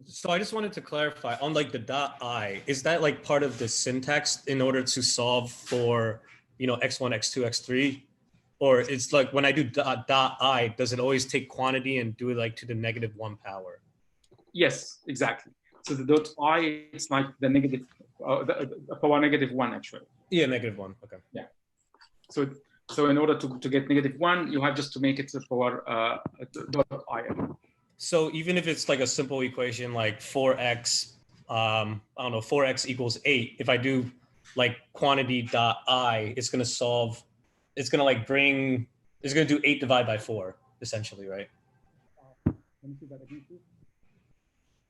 So I just wanted to clarify on like the dot I, is that like part of the syntax in order to solve for, you know, x1, x2, x3? Or it's like when I do dot I, does it always take quantity and do it like to the -1 power? Yes, exactly. So the dot I, it's like the negative, the power -1 actually. Yeah, -1. Okay. Yeah. So in order to get -1, you have just to make it the power dot I. So even if it's like a simple equation like 4x, I don't know, 4x equals 8, if I do like quantity dot I, it's going to solve, it's going to like bring, it's going to do 8 divided by 4, essentially, right? Let me see that again, please.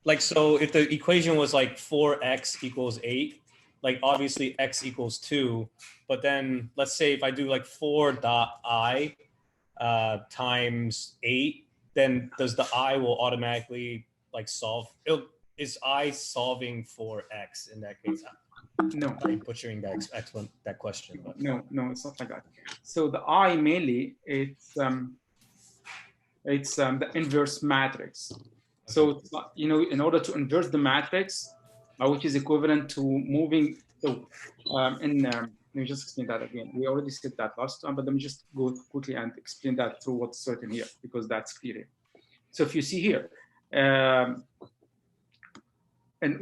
Like, so if the equation was like 4x equals 8, like obviously x equals 2, but then let's say if I do like 4 dot I times 8, then does the I will automatically like solve? Is I solving for x in that case? No. I'm butchering that question. But. No, it's not like that. So the I mainly, it's the inverse matrix. Okay. So, you know, in order to inverse the matrix, which is equivalent to moving, so let me just explain that again. We already said that last time, but let me just go quickly and explain that through what's certain here, because that's clear. So if you see here, and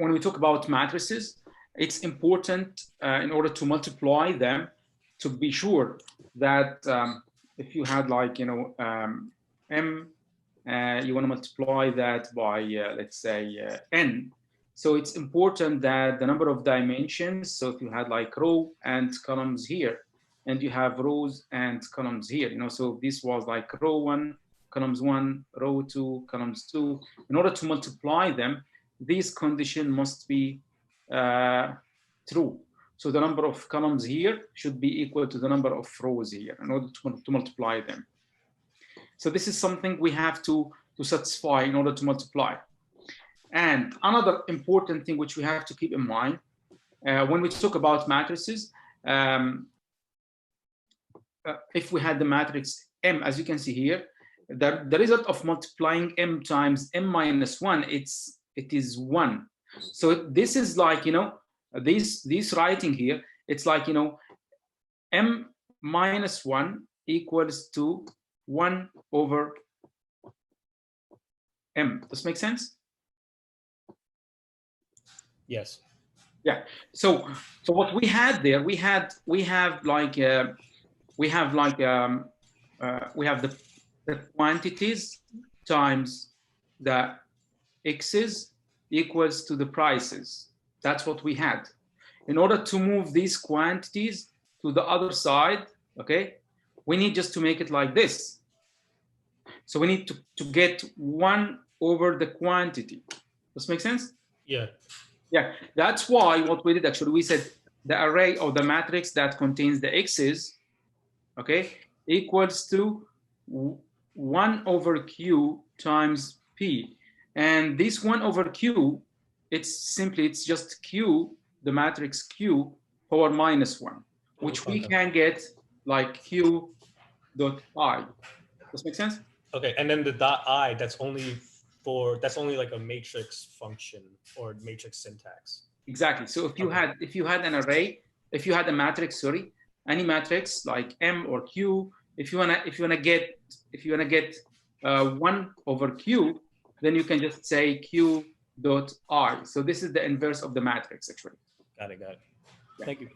when we talk about matrices, it's important in order to multiply them to be sure that if you had like, you know, M, you want to multiply that by, let's say, N. So it's important that the number of dimensions, so if you had like row and columns here, and you have rows and columns here, you know, so this was like row 1, columns 1, row 2, columns 2. In order to multiply them, this condition must be true. So the number of columns here should be equal to the number of rows here in order to multiply them. So this is something we have to satisfy in order to multiply. And another important thing which we have to keep in mind when we talk about matrices, if we had the matrix M, as you can see here, the result of multiplying M times M minus 1, it is 1. So this is like, you know, this writing here, it's like, you know, M minus 1 equals to 1 over M. Does this make sense? Yes. Yeah. So what we had there, we have the quantities times the x's equals to the prices. That's what we had. In order to move these quantities to the other side, okay, we need just to make it like this. So we need to get 1 over the quantity. Does this make sense? Yeah. Yeah, that's why what we did actually, we said the array or the matrix that contains the x's, okay, equals to 1 over q times p. And this 1 over q, it's just q, the matrix q, power minus 1, which we can get like q dot I. Does this make sense? Okay, and then the dot I, that's only like a matrix function or matrix syntax. Exactly. So if you had an array, if you had a matrix, sorry, any matrix like M or Q, if you wanna get 1 over Q, then you can just say Q dot I. So this is the inverse of the matrix, actually. Got it. Yeah. Thank you.